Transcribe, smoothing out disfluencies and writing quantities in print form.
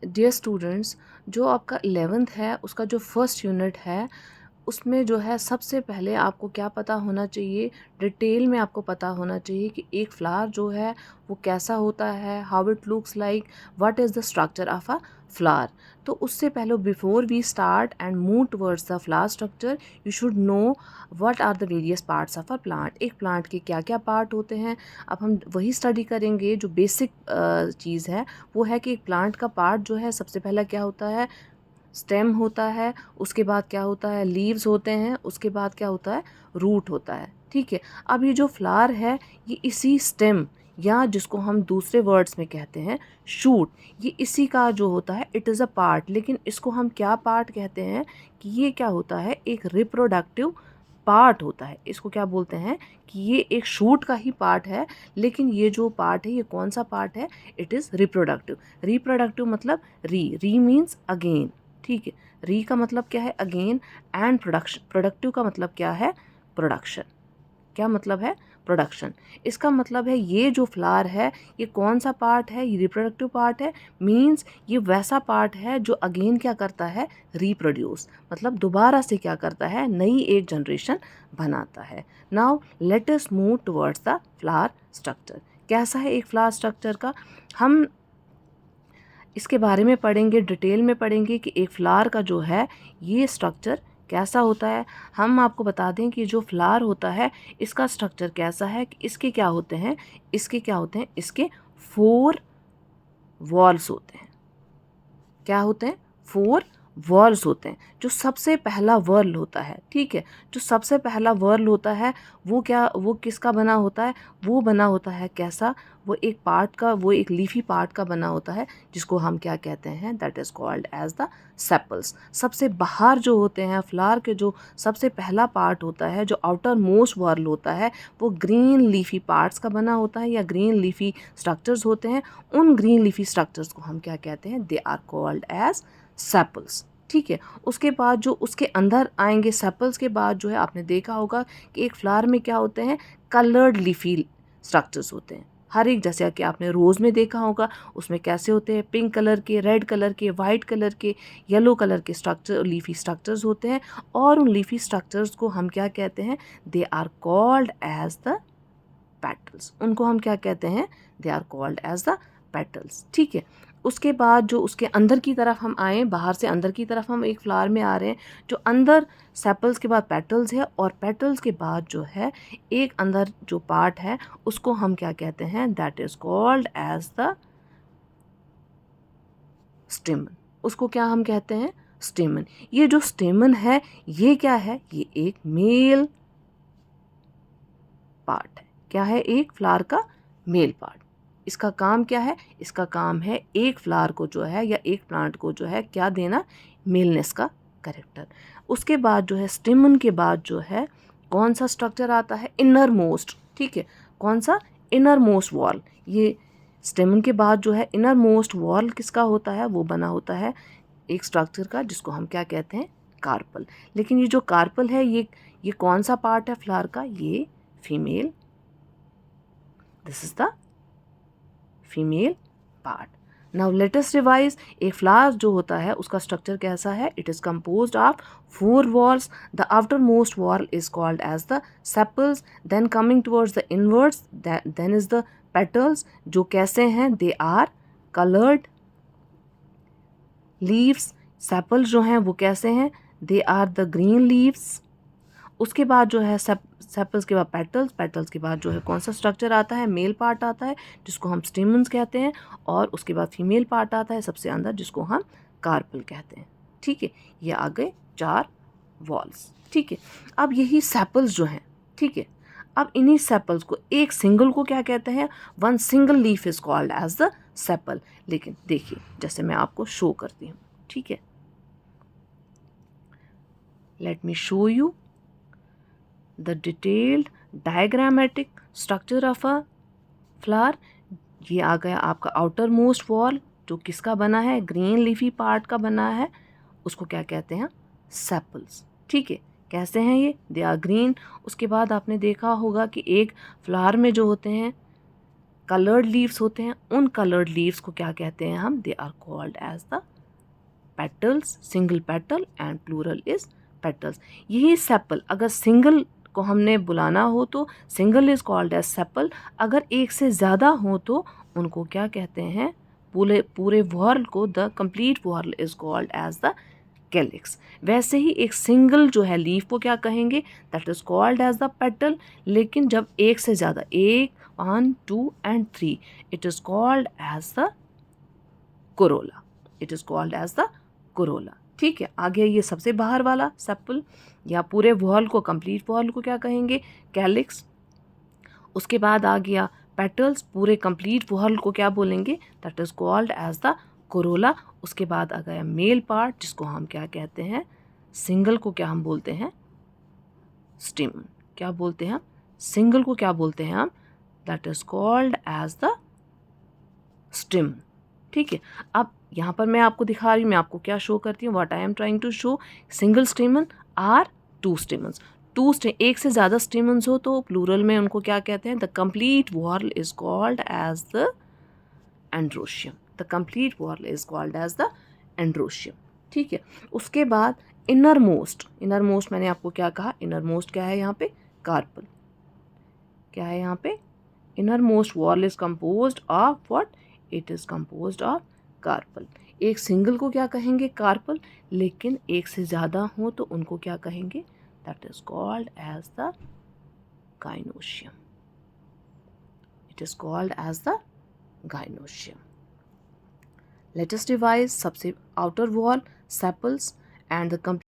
Dear students, जो आपका 11th है उसका जो फर्स्ट यूनिट है उसमें जो है सबसे पहले आपको क्या पता होना चाहिए, डिटेल में आपको पता होना चाहिए कि एक फ्लावर जो है वो कैसा होता है, how it looks like, what is the structure of a flower. तो उससे पहले before we start and move towards the flower structure, you should know what are the various parts of a plant. एक plant के क्या क्या part होते हैं, अब हम वही स्टडी करेंगे। जो बेसिक चीज़ है वो है कि एक प्लांट का पार्ट जो है सबसे पहला क्या होता है, स्टेम होता है, उसके बाद क्या होता है, लीव्स होते हैं, उसके बाद क्या होता है, रूट होता है। ठीक है, अब ये जो फ्लावर है ये इसी स्टेम या जिसको हम दूसरे वर्ड्स में कहते हैं शूट, ये इसी का जो होता है इट इज़ अ पार्ट। लेकिन इसको हम क्या पार्ट कहते हैं कि ये क्या होता है, एक रिप्रोडक्टिव पार्ट होता है। इसको क्या बोलते हैं कि ये एक शूट का ही पार्ट है, लेकिन ये जो पार्ट है ये कौन सा पार्ट है, इट इज़ रिप्रोडक्टिव। रिप्रोडक्टिव मतलब री मीन्स अगेन। ठीक है, री का मतलब क्या है, अगेन, एंड प्रोडक्शन, प्रोडक्टिव का मतलब क्या है, प्रोडक्शन। क्या मतलब है, प्रोडक्शन। इसका मतलब है ये जो फ्लावर है ये कौन सा पार्ट है, ये रिप्रोडक्टिव पार्ट है, मींस ये वैसा पार्ट है जो अगेन क्या करता है, रिप्रोड्यूस, मतलब दोबारा से क्या करता है, नई एक जनरेशन बनाता है। Now let us move towards the flower structure. कैसा है एक फ्लावर स्ट्रक्चर का, हम इसके बारे में पढ़ेंगे, डिटेल में पढ़ेंगे कि एक फ्लावर का जो है ये स्ट्रक्चर कैसा होता है। हम आपको बता दें कि जो फ्लावर होता है इसका स्ट्रक्चर कैसा है, कि इसके क्या होते हैं, इसके 4 वॉल्स होते हैं। क्या होते हैं, 4 वर्ल्स होते हैं। जो सबसे पहला वर्ल होता है, ठीक है, जो सबसे पहला वर्ल होता है वो किसका बना होता है, वो बना होता है कैसा, वो एक पार्ट का, वो एक लीफी पार्ट का बना होता है जिसको हम क्या कहते हैं, that is called as the sepals. सबसे बाहर जो होते हैं फ्लावर के, जो सबसे पहला पार्ट होता है, जो आउटर मोस्ट वर्ल होता है, वो ग्रीन लीफी पार्ट्स का बना होता है या ग्रीन लीफी स्ट्रक्चर्स होते हैं। उन ग्रीन लीफी स्ट्रक्चर्स को हम क्या कहते हैं, they are called as sepals. ठीक है, उसके बाद जो उसके अंदर आएंगे, सेपल्स के बाद जो है आपने देखा होगा कि एक फ्लावर में क्या होते हैं, कलर्ड लीफी स्ट्रक्चर्स होते हैं। हर एक, जैसे कि आपने रोज़ में देखा होगा, उसमें कैसे होते हैं, पिंक कलर के, रेड कलर के, वाइट कलर के, येलो कलर के स्ट्रक्चर, लीफी स्ट्रक्चर्स होते हैं। और उन लीफी स्ट्रक्चर्स को हम क्या कहते हैं, they are called as the petals. उनको हम क्या कहते हैं, they are called as the petals. ठीक है, उसके बाद जो उसके अंदर की तरफ हम आए, बाहर से अंदर की तरफ हम एक फ्लावर में आ रहे हैं, जो अंदर सेपल्स के बाद पेटल्स है, और पेटल्स के बाद जो है एक अंदर जो पार्ट है उसको हम क्या कहते हैं, that is called as the stamen. उसको क्या हम कहते हैं, स्टेमन। ये जो स्टेमन है ये क्या है, ये एक मेल पार्ट है। क्या है, एक फ्लावर का मेल पार्ट। इसका काम क्या है, इसका काम है एक फ्लावर को जो है या एक प्लांट को जो है क्या देना, मेलनेस का कैरेक्टर। उसके बाद जो है स्टेमन के बाद जो है कौन सा स्ट्रक्चर आता है, इनर मोस्ट। ठीक है, कौन सा, इनर मोस्ट वॉल। ये स्टेमन के बाद जो है इनर मोस्ट वॉल किसका होता है, वो बना होता है एक स्ट्रक्चर का जिसको हम क्या कहते हैं, कार्पल। लेकिन ये जो कार्पल है ये कौन सा पार्ट है फ्लावर का, ये female, this is the female part. Now let us revise. एक फ्लावर जो होता है उसका स्ट्रक्चर कैसा है, it is composed of 4 walls. The after most wall is called as the sepals, then coming towards the inwards, then is the petals, जो कैसे हैं, they are coloured leaves. Sepals जो हैं वो कैसे हैं, they are the green leaves. उसके बाद जो है सेपल्स के बाद पेटल्स, पेटल्स के बाद जो है कौन सा स्ट्रक्चर आता है, मेल पार्ट आता है जिसको हम स्टेमन्स कहते हैं, और उसके बाद फीमेल पार्ट आता है सबसे अंदर जिसको हम कार्पल कहते हैं। ठीक है, ये आ गए 4 वॉल्स। ठीक है, अब यही सेपल्स जो हैं, ठीक है, अब इन्हीं सेपल्स को, एक सिंगल को क्या कहते हैं, one single leaf is called as the sepal. लेकिन देखिए जैसे मैं आपको शो करती हूँ, ठीक है, let me show you the detailed diagrammatic structure of a flower। ये आ गया आपका आउटर मोस्ट वॉल, जो किसका बना है, ग्रीन लीफी पार्ट का बना है, उसको क्या कहते हैं, सेपल्स। ठीक है, कैसे हैं ये, दे आर ग्रीन। उसके बाद आपने देखा होगा कि एक फ्लावर में जो होते हैं कलर्ड लीव्स होते हैं, उन कलर्ड लीव्स को क्या कहते हैं हम? They are called as the petals, single petal and plural is petals. यही सेपल, अगर सिंगल को हमने बुलाना हो तो single is called as sepal, अगर एक से ज़्यादा हो तो उनको क्या कहते हैं? पूरे पूरे वॉर्ल को, the complete whorl is called as the calyx. वैसे ही एक सिंगल जो है लीफ को क्या कहेंगे? That is called as the petal. लेकिन जब एक से ज़्यादा, 1, 1, 2 and 3, it is called as the corolla. It is called as the corolla. ठीक है, आगे ये सबसे बाहर वाला सेपल या पूरे वॉल को, कंप्लीट वॉल को क्या कहेंगे? कैलिक्स। उसके बाद आ गया पेटल्स, पूरे कंप्लीट वॉल को क्या बोलेंगे? That is called as the corolla. उसके बाद आ गया मेल पार्ट, जिसको हम क्या कहते हैं? सिंगल को क्या हम बोलते हैं? स्टेमन। क्या बोलते हैं हम? सिंगल को क्या बोलते हैं हम? That is called as the stamen. ठीक है, अब यहाँ पर मैं आपको दिखा रही हूँ, मैं आपको क्या शो करती हूँ? What I am trying to show, single stamen or two stamens. एक से ज़्यादा स्टेमन्स हो तो प्लूरल में उनको क्या कहते हैं? The complete whorl is called as the androecium. The complete whorl is called as the androecium. ठीक है, उसके बाद इनर मोस्ट। इनर मोस्ट मैंने आपको क्या कहा? इनर मोस्ट क्या है यहाँ पे? कार्पल। क्या है यहाँ पे? Innermost whorl is composed of what? It is composed of carpel. एक सिंगल को क्या कहेंगे? कार्पल। लेकिन एक से ज़्यादा हो तो उनको क्या कहेंगे? That is called as the gynoecium. It is called as the gynoecium. Let us divide सबसे outer wall, sepals and the